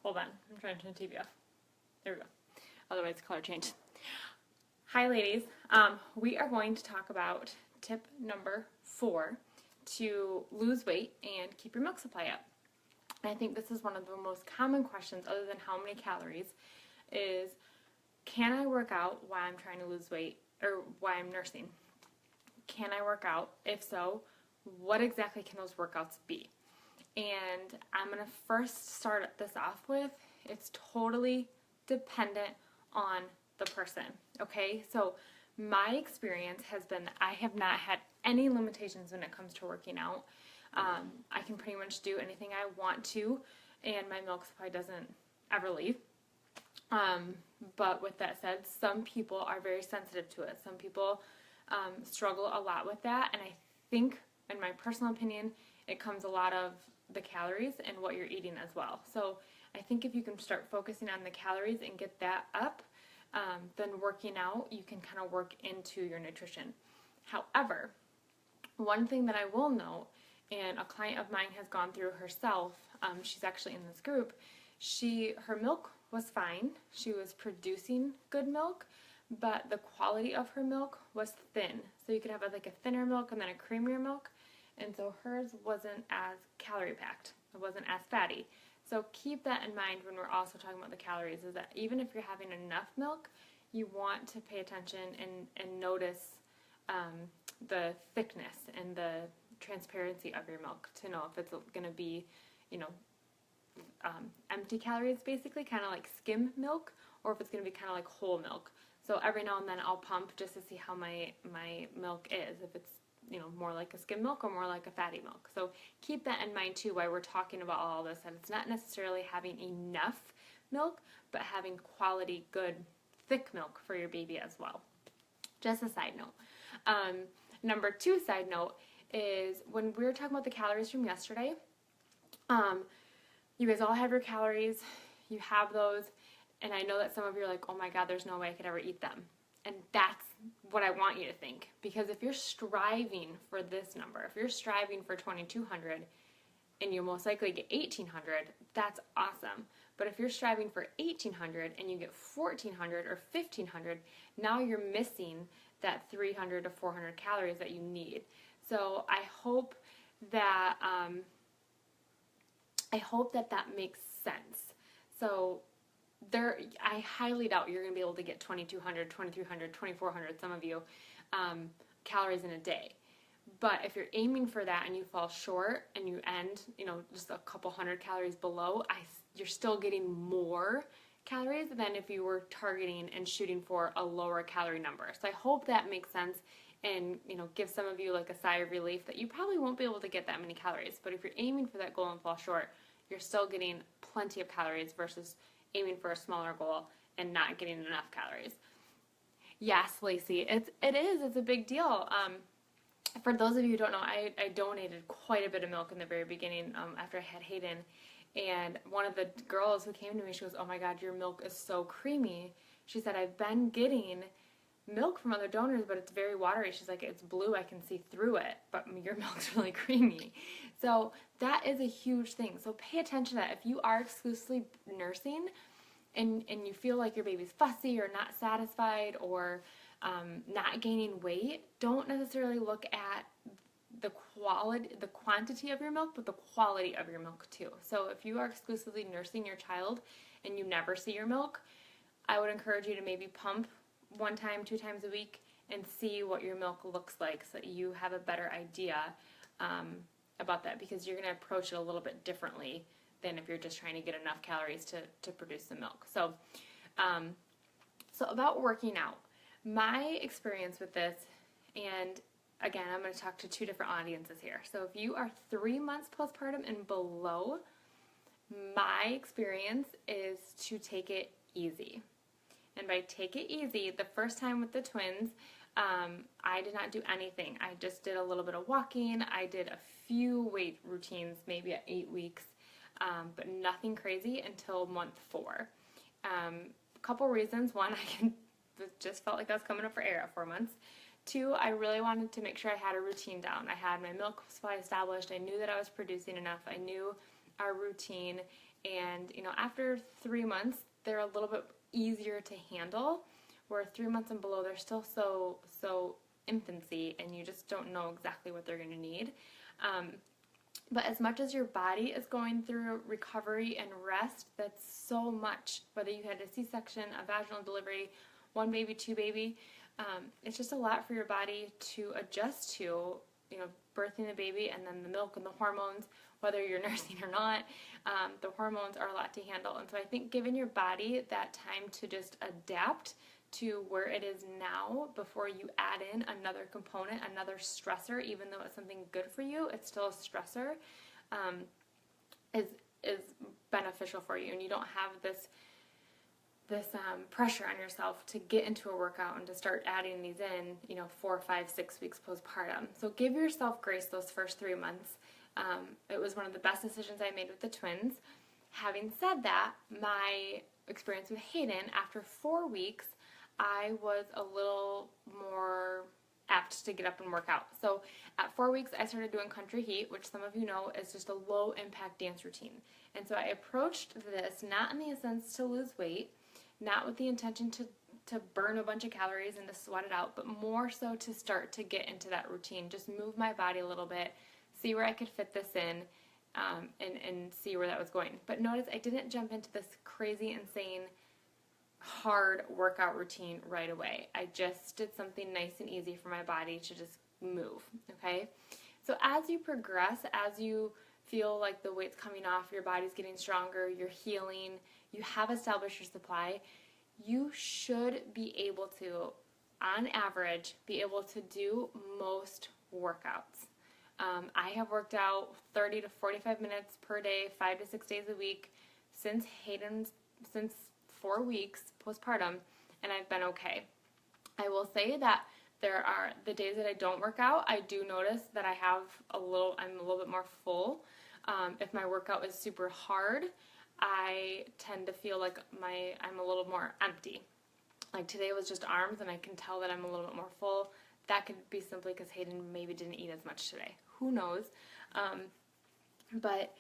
Hold on, I'm trying to turn the TV off. There we go. Otherwise, color change. Hi, ladies. We are going to talk about tip number 4 to lose weight and keep your milk supply up. And I think this is one of the most common questions, other than how many calories, is can I work out while I'm trying to lose weight or while I'm nursing? Can I work out? If so, what exactly can those workouts be? And I'm going to first start this off with, it's totally dependent on the person, okay? So my experience has been I have not had any limitations when it comes to working out. I can pretty much do anything I want to, and my milk supply doesn't ever leave. But with that said, some people are very sensitive to it. Some people struggle a lot with that, and I think, in my personal opinion, it comes a lot of the calories and what you're eating as well. So I think if you can start focusing on the calories and get that up, then working out, you can kind of work into your nutrition. However, one thing that I will note, and a client of mine has gone through herself, she's actually in this group, her milk was fine. She was producing good milk, but the quality of her milk was thin. So you could have like a thinner milk and then a creamier milk. And so hers wasn't as calorie packed. It wasn't as fatty. So keep that in mind when we're also talking about the calories, is that even if you're having enough milk, you want to pay attention and notice the thickness and the transparency of your milk to know if it's going to be, empty calories basically, kind of like skim milk, or if it's going to be kind of like whole milk. So every now and then I'll pump just to see how my milk is, if it's more like a skim milk or more like a fatty milk. So keep that in mind too while we're talking about all this, that it's not necessarily having enough milk, but having quality, good, thick milk for your baby as well. Just a side note. Number 2 side note is when we were talking about the calories from yesterday, you guys all have your calories, you have those, and I know that some of you are like, oh my God, there's no way I could ever eat them. And that's what I want you to think. Because if you're striving for this number, if you're striving for 2,200 and you most likely get 1,800, that's awesome. But if you're striving for 1,800 and you get 1,400 or 1,500, now you're missing that 300 to 400 calories that you need. So I hope that that makes sense. So I highly doubt you're going to be able to get 2,200, 2,300, 2,400, some of you, calories in a day. But if you're aiming for that and you fall short and you end, just a couple hundred calories below, you're still getting more calories than if you were targeting and shooting for a lower calorie number. So I hope that makes sense and, give some of you like a sigh of relief that you probably won't be able to get that many calories. But if you're aiming for that goal and fall short, you're still getting plenty of calories versus aiming for a smaller goal and not getting enough calories. Yes, Lacey, it's a big deal. For those of you who don't know, I donated quite a bit of milk in the very beginning after I had Hayden, and one of the girls who came to me, she goes, oh my God, your milk is so creamy. She said, I've been getting milk from other donors, but it's very watery. She's like, it's blue, I can see through it, but your milk's really creamy. So that is a huge thing. So pay attention to that. If you are exclusively nursing and you feel like your baby's fussy or not satisfied or not gaining weight, don't necessarily look at the quantity of your milk, but the quality of your milk too. So if you are exclusively nursing your child and you never see your milk, I would encourage you to maybe pump 1 time, 2 times a week and see what your milk looks like so that you have a better idea about that, because you're going to approach it a little bit differently than if you're just trying to get enough calories to produce the milk. So, so about working out, my experience with this, and again, I'm going to talk to 2 different audiences here. So if you are 3 months postpartum and below, my experience is to take it easy. And by take it easy, the first time with the twins, I did not do anything. I just did a little bit of walking. I did a few weight routines, maybe at 8 weeks, but nothing crazy until month 4. A couple reasons. One, I just felt like I was coming up for air at 4 months. 2, I really wanted to make sure I had a routine down. I had my milk supply established. I knew that I was producing enough. I knew our routine, And, after 3 months, they're a little bit easier to handle, where 3 months and below, they're still so infancy, and you just don't know exactly what they're going to need. But as much as your body is going through recovery and rest, that's so much. Whether you had a C-section, a vaginal delivery, one baby, two baby, it's just a lot for your body to adjust to, birthing the baby and then the milk and the hormones, whether you're nursing or not. The hormones are a lot to handle. And so I think giving your body that time to just adapt to where it is now before you add in another component, another stressor, even though it's something good for you, it's still a stressor, is beneficial for you. And you don't have this pressure on yourself to get into a workout and to start adding these in, 4, 5, 6 weeks postpartum. So give yourself grace those first 3 months. It was one of the best decisions I made with the twins. Having said that, my experience with Hayden, after 4 weeks, I was a little more apt to get up and work out. So at 4 weeks, I started doing Country Heat, which some of you know is just a low impact dance routine. And so I approached this not in the sense to lose weight, not with the intention to burn a bunch of calories and to sweat it out, but more so to start to get into that routine, just move my body a little bit, see where I could fit this in, and see where that was going. But notice I didn't jump into this crazy, insane, hard workout routine right away. I just did something nice and easy for my body to just move, okay? So as you progress, as you feel like the weight's coming off, your body's getting stronger, you're healing, you have established your supply, you should be able to, on average, be able to do most workouts. I have worked out 30 to 45 minutes per day, 5 to 6 days a week since 4 weeks postpartum, and I've been okay. I will say that there are the days that I don't work out, I do notice that I'm a little bit more full. If my workout is super hard, I tend to feel like I'm a little more empty. Like today was just arms, and I can tell that I'm a little bit more full. That could be simply because Hayden maybe didn't eat as much today. Who knows? But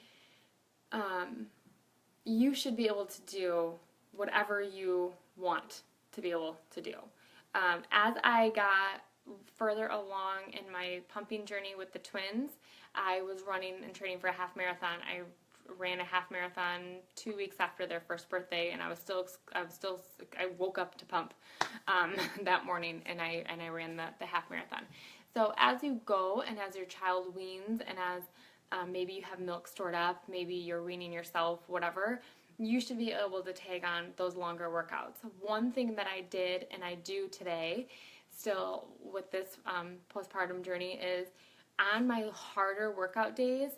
you should be able to do whatever you want to be able to do. As I got further along in my pumping journey with the twins, I was running and training for a half marathon. I ran a half marathon 2 weeks after their first birthday, and I woke up to pump that morning, and I ran the half marathon. So as you go, and as your child weans, and as maybe you have milk stored up, maybe you're weaning yourself, whatever, you should be able to take on those longer workouts. One thing that I did, and I do today, still with this postpartum journey, is on my harder workout days,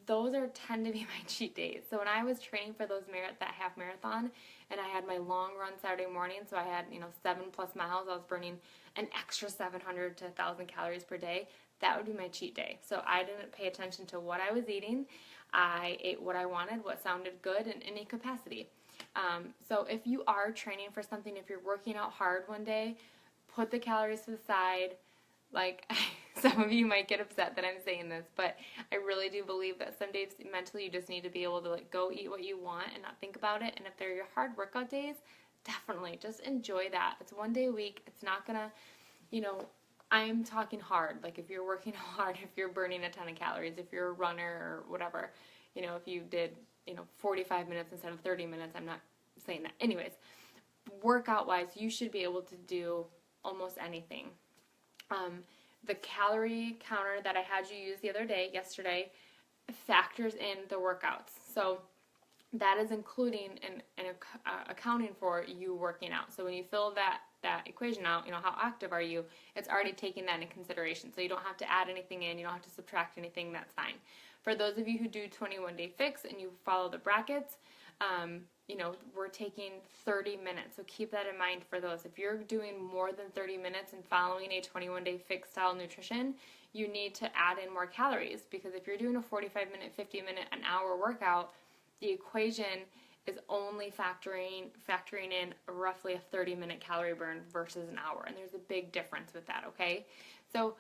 those tend to be my cheat days. So when I was training for that half marathon, and I had my long run Saturday morning, so I had 7+ miles, I was burning an extra 700 to 1,000 calories per day. That would be my cheat day. So I didn't pay attention to what I was eating. I ate what I wanted, what sounded good in any capacity. So if you are training for something, if you're working out hard one day, put the calories to the side. Like, some of you might get upset that I'm saying this, but I really do believe that some days mentally you just need to be able to go eat what you want and not think about it. And if they're your hard workout days, definitely just enjoy that. It's 1 day a week. It's not gonna, I'm talking hard. Like if you're working hard, if you're burning a ton of calories, if you're a runner or whatever, if you did, 45 minutes instead of 30 minutes, I'm not saying that. Anyways, workout wise, you should be able to do almost anything. The calorie counter that I had you use the other day, yesterday, factors in the workouts. So that is including and accounting for you working out. So when you fill that equation out, how active are you, it's already taking that into consideration. So you don't have to add anything in, you don't have to subtract anything, that's fine. For those of you who do 21-day fix and you follow the brackets, we're taking 30 minutes. So keep that in mind for those. If you're doing more than 30 minutes and following a 21-day fix style nutrition, you need to add in more calories, because if you're doing a 45-minute, 50-minute, an hour workout, the equation is only factoring in roughly a 30-minute calorie burn versus an hour, and there's a big difference with that, okay? So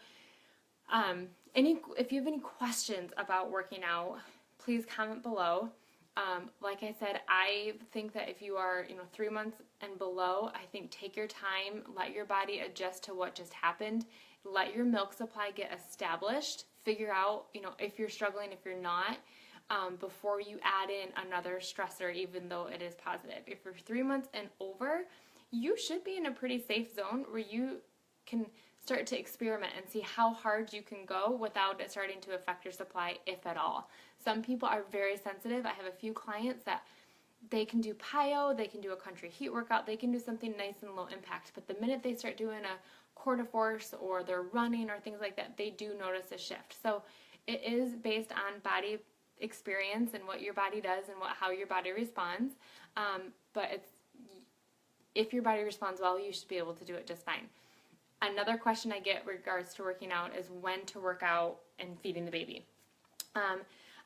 if you have any questions about working out, please comment below. Like I said, I think that if you are, 3 months and below, I think take your time, let your body adjust to what just happened, let your milk supply get established, figure out, if you're struggling, if you're not, before you add in another stressor, even though it is positive. If you're 3 months and over, you should be in a pretty safe zone where you can start to experiment and see how hard you can go without it starting to affect your supply, if at all. Some people are very sensitive. I have a few clients that they can do PiYo, they can do a country heat workout, they can do something nice and low impact, but the minute they start doing a quarter force or they're running or things like that, they do notice a shift. So it is based on body experience and what your body does and how your body responds. But if your body responds well, you should be able to do it just fine. Another question I get regards to working out is when to work out and feeding the baby.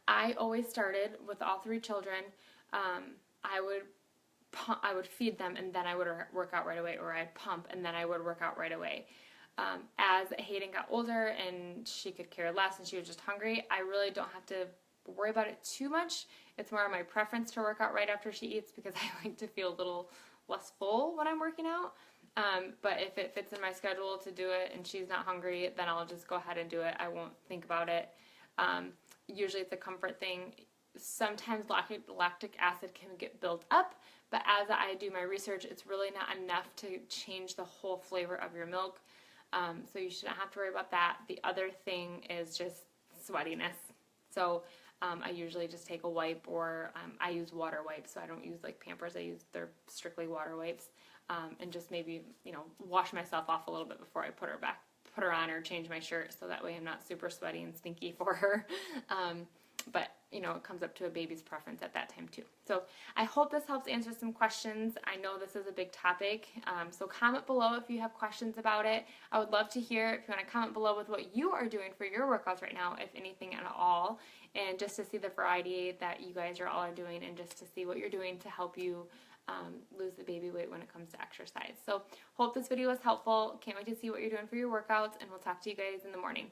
I always started with all 3 children. I would feed them and then I would work out right away, or I'd pump and then I would work out right away. As Hayden got older and she could care less and she was just hungry, I really don't have to worry about it too much. It's more of my preference to work out right after she eats because I like to feel a little less full when I'm working out. But if it fits in my schedule to do it and she's not hungry, then I'll just go ahead and do it. I won't think about it. Usually it's a comfort thing. Sometimes lactic acid can get built up, but as I do my research, it's really not enough to change the whole flavor of your milk. So you shouldn't have to worry about that. The other thing is just sweatiness. So I usually just take a wipe, or I use water wipes, so I don't use like Pampers. They're strictly water wipes, and just maybe wash myself off a little bit before I put her on, or change my shirt, so that way I'm not super sweaty and stinky for her. But it comes up to a baby's preference at that time too. So I hope this helps answer some questions. I know this is a big topic, so comment below if you have questions about it. I would love to hear if you want to comment below with what you are doing for your workouts right now, if anything at all, and just to see the variety that you guys are doing, and just to see what you're doing to help you lose the baby weight when it comes to exercise. So hope this video was helpful. Can't wait to see what you're doing for your workouts, and we'll talk to you guys in the morning.